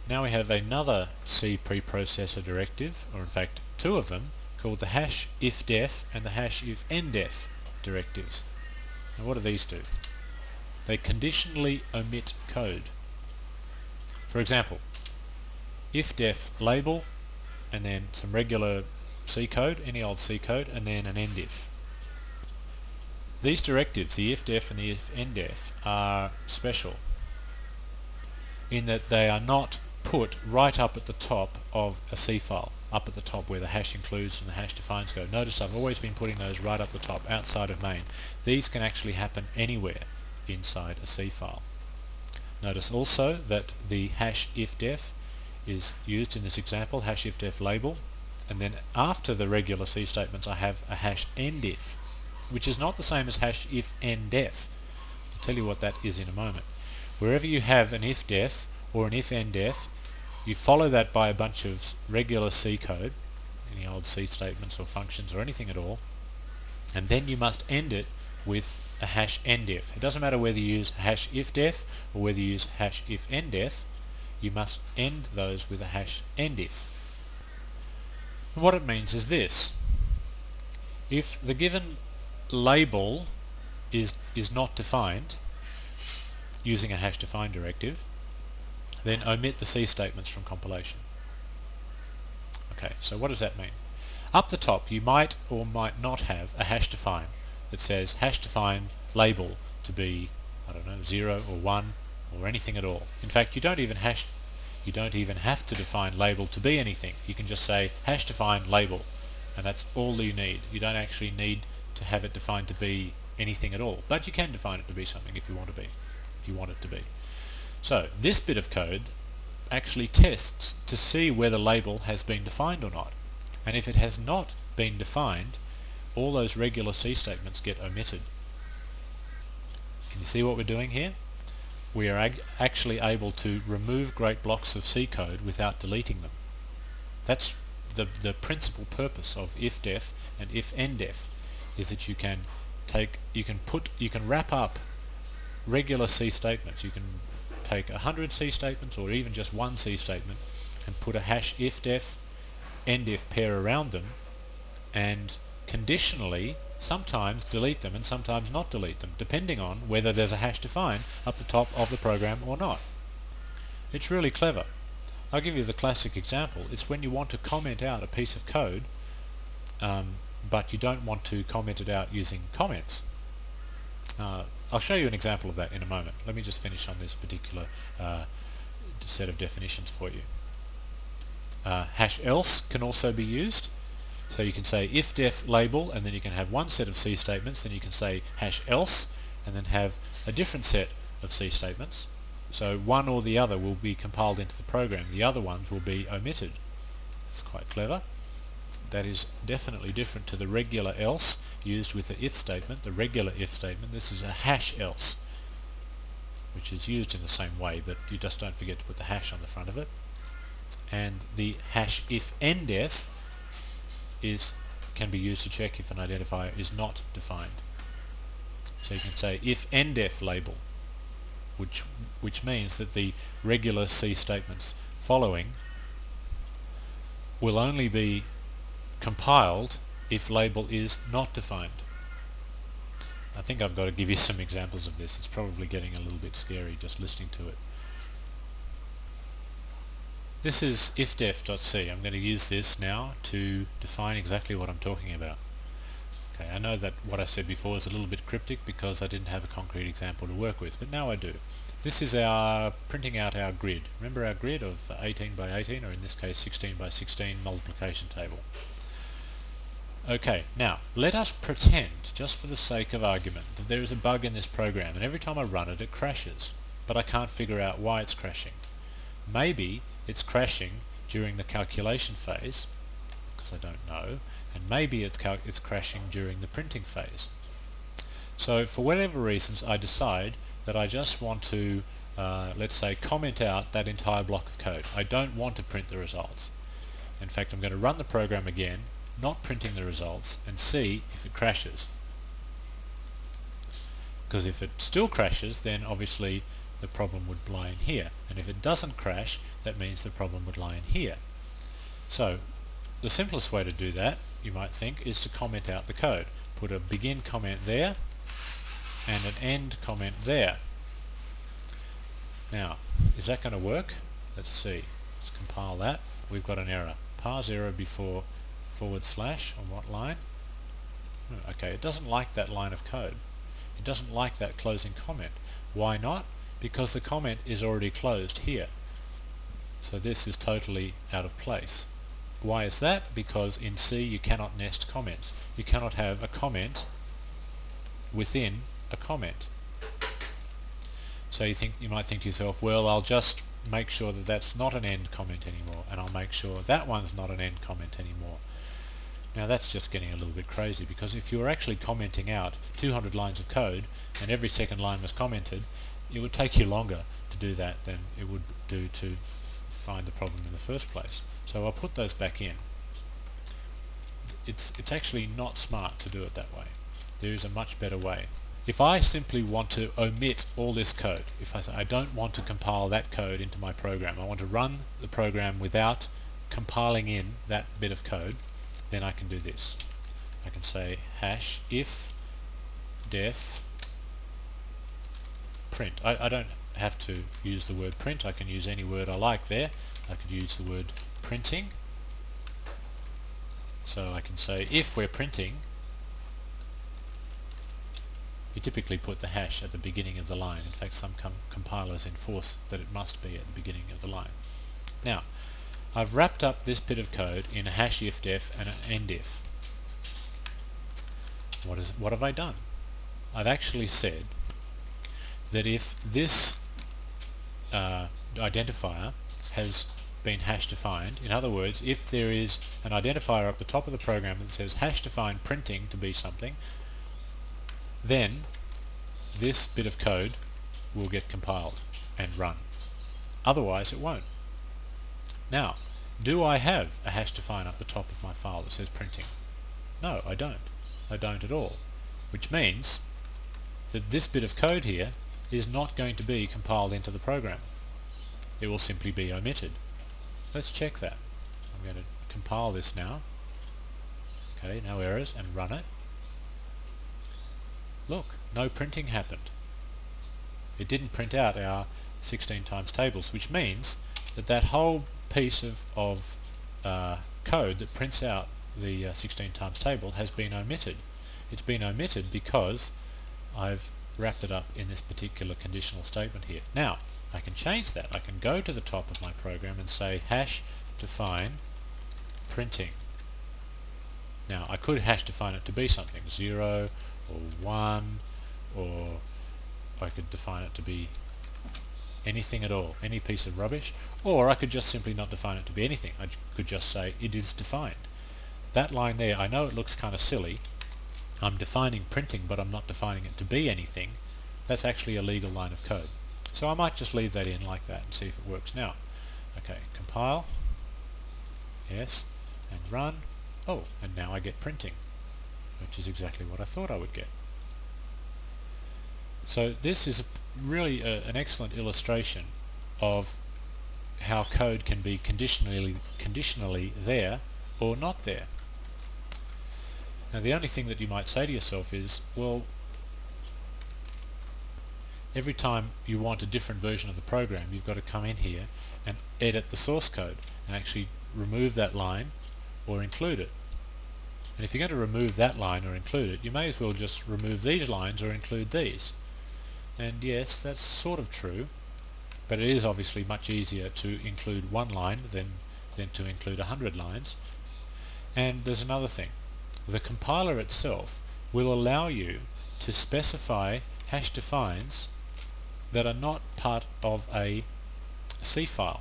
Now we have another C preprocessor directive, or in fact two of them, called the hash ifdef and the hash ifndef directives. Now what do these do? They conditionally omit code. For example, ifdef label and then some regular C code, any old C code, and then an endif. These directives, the ifdef and the ifndef, are special in that they are not put right up at the top of a C file, up at the top where the hash includes and the hash defines go. Notice I've always been putting those right up the top, outside of main. These can actually happen anywhere inside a C file. Notice also that the hash ifdef is used in this example, hash ifdef label, and then after the regular C statements I have a hash endif, which is not the same as hash ifndef. I'll tell you what that is in a moment. Wherever you have an ifdef or an ifndef, you follow that by a bunch of regular C code, any old C statements or functions or anything at all, and then you must end it with a hash endif. It doesn't matter whether you use hash ifdef or whether you use hash ifndef, you must end those with a hash endif. And what it means is this: if the given label is not defined using a hash define directive, then omit the C statements from compilation. Okay, so what does that mean? Up the top you might or might not have a hash define that says hash define label to be, I don't know, 0 or 1 or anything at all. In fact, you don't even have to define label to be anything. You can just say hash define label, and that's all you need. You don't actually need to have it defined to be anything at all, but you can define it to be something if you want it to be. So this bit of code actually tests to see whether label has been defined or not, and if it has not been defined, all those regular C statements get omitted. Can you see what we're doing here? We are actually able to remove great blocks of C code without deleting them. That's the principal purpose of ifdef and ifndef, is that you can wrap up regular C statements. You can take 100 C statements or even just one C statement and put a hash ifdef endif pair around them, and conditionally sometimes delete them and sometimes not delete them, depending on whether there's a hash define up the top of the program or not. It's really clever. I'll give you the classic example. It's when you want to comment out a piece of code, but you don't want to comment it out using comments. I'll show you an example of that in a moment. Let me just finish on this particular set of definitions for you. Hash else can also be used. So you can say ifdef label, and then you can have one set of C statements, then you can say hash else, and then have a different set of C statements. So one or the other will be compiled into the program, the other ones will be omitted. It's quite clever. That is definitely different to the regular else used with the if statement, the regular if statement. This is a hash else, which is used in the same way, but you just don't forget to put the hash on the front of it. And the hash ifndef can be used to check if an identifier is not defined. So you can say ifndef label, which means that the regular C statements following will only be compiled if label is not defined. I think I've got to give you some examples of this. It's probably getting a little bit scary just listening to it. This is ifdef.c. I'm going to use this now to define exactly what I'm talking about. Okay, I know that what I said before is a little bit cryptic because I didn't have a concrete example to work with, but now I do. This is our printing out our grid. Remember our grid of 18 by 18, or in this case 16 by 16 multiplication table. Okay, now let us pretend, just for the sake of argument, that there is a bug in this program and every time I run it, it crashes, but I can't figure out why it's crashing. Maybe it's crashing during the calculation phase, because I don't know, and maybe it's crashing during the printing phase. So for whatever reasons I decide that I just want to, let's say, comment out that entire block of code. I don't want to print the results. In fact, I'm going to run the program again, not printing the results, and see if it crashes. Because if it still crashes, then obviously the problem would lie in here. And if it doesn't crash, that means the problem would lie in here. So the simplest way to do that, you might think, is to comment out the code. Put a begin comment there and an end comment there. Now, is that going to work? Let's see. Let's compile that. We've got an error. Parse error before / on what line? Okay, it doesn't like that line of code. It doesn't like that closing comment. Why not? Because the comment is already closed here. So this is totally out of place. Why is that? Because in C you cannot nest comments. You cannot have a comment within a comment. So you might think to yourself, well, I'll just make sure that that's not an end comment anymore, and I'll make sure that one's not an end comment anymore. Now that's just getting a little bit crazy, because if you were actually commenting out 200 lines of code and every second line was commented, it would take you longer to do that than it would do to find the problem in the first place. So I'll put those back in. It's actually not smart to do it that way. There is a much better way. If I simply want to omit all this code, if I say I don't want to compile that code into my program, I want to run the program without compiling in that bit of code, then I can do this. I can say hash if def print. I don't have to use the word print. I can use any word I like there. I could use the word printing. So I can say if we're printing, you typically put the hash at the beginning of the line. In fact, some compilers enforce that it must be at the beginning of the line. Now, I've wrapped up this bit of code in a hash if def and an end if. What have I done? I've actually said that if this identifier has been hash defined, in other words, if there is an identifier up the top of the program that says hash defined printing to be something, then this bit of code will get compiled and run. Otherwise it won't. Now, do I have a hash define up the top of my file that says printing? No, I don't. I don't at all. Which means that this bit of code here is not going to be compiled into the program. It will simply be omitted. Let's check that. I'm going to compile this now. Okay, no errors, and run it. Look, no printing happened. It didn't print out our 16 times tables, which means that that whole piece of code that prints out the 16 times table has been omitted. It's been omitted because I've wrapped it up in this particular conditional statement here. Now, I can change that. I can go to the top of my program and say hash define printing. Now, I could hash define it to be something, 0 or 1, or I could define it to be anything at all, any piece of rubbish, or I could just simply not define it to be anything. I could just say it is defined. That line there, I know it looks kind of silly. I'm defining printing, but I'm not defining it to be anything. That's actually a legal line of code. So I might just leave that in like that and see if it works now. Okay, compile, yes, and run. Oh, and now I get printing, which is exactly what I thought I would get. So this is really an excellent illustration of how code can be conditionally there or not there. Now the only thing that you might say to yourself is, well, every time you want a different version of the program, you've got to come in here and edit the source code and actually remove that line or include it. And if you're going to remove that line or include it, you may as well just remove these lines or include these. And yes, that's sort of true, but it is obviously much easier to include one line than to include 100 lines. And there's another thing. The compiler itself will allow you to specify hash defines that are not part of a C file.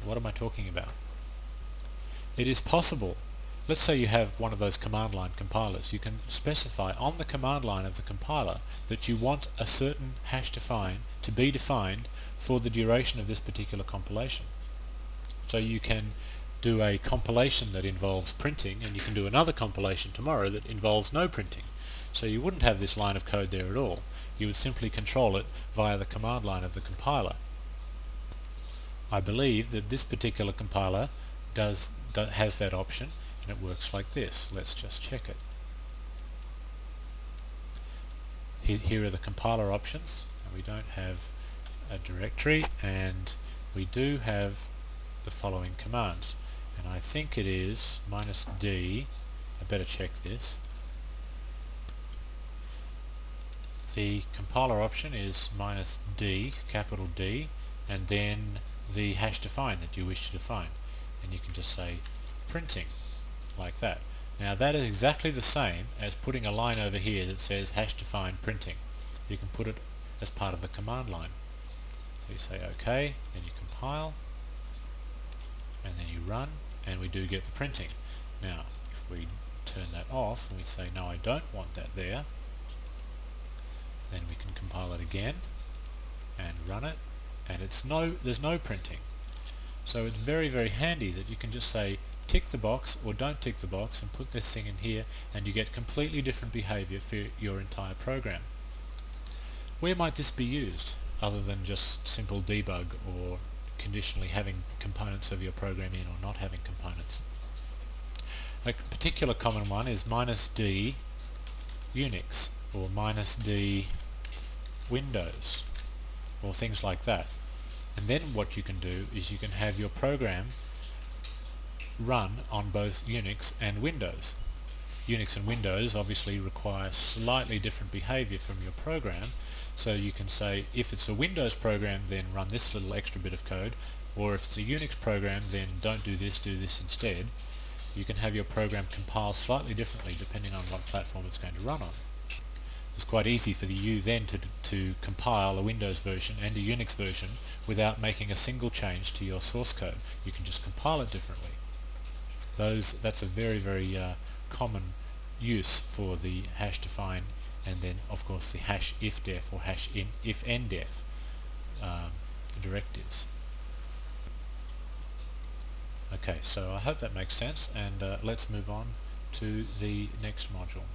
What am I talking about? It is possible. Let's say you have one of those command line compilers. You can specify on the command line of the compiler that you want a certain hash define to be defined for the duration of this particular compilation. So you can do a compilation that involves printing, and you can do another compilation tomorrow that involves no printing. So you wouldn't have this line of code there at all. You would simply control it via the command line of the compiler. I believe that this particular compiler has that option, and it works like this. Let's just check it. Here are the compiler options. We don't have a directory, and we do have the following commands, and I think it is -d. I better check this. The compiler option is -d, capital D, and then the hash define that you wish to define, and you can just say printing like that. Now that is exactly the same as putting a line over here that says hash define printing. You can put it as part of the command line. So you say OK, then you compile, and then you run, and we do get the printing. Now if we turn that off and we say no, I don't want that there, then we can compile it again and run it, and there's no printing. So it's very, very handy that you can just say tick the box or don't tick the box and put this thing in here, and you get completely different behavior for your entire program. Where might this be used other than just simple debug or conditionally having components of your program in or not having components? A particular common one is -d Unix or -d Windows or things like that. And then what you can do is you can have your program run on both Unix and Windows. Unix and Windows obviously require slightly different behavior from your program, so you can say if it's a Windows program, then run this little extra bit of code, or if it's a Unix program, then don't do this instead. You can have your program compile slightly differently depending on what platform it's going to run on. It's quite easy for you then to compile a Windows version and a Unix version without making a single change to your source code. You can just compile it differently. That's a very, very common use for the hash define, and then of course the hash ifdef or hash ifndef directives. Okay, so I hope that makes sense, and let's move on to the next module.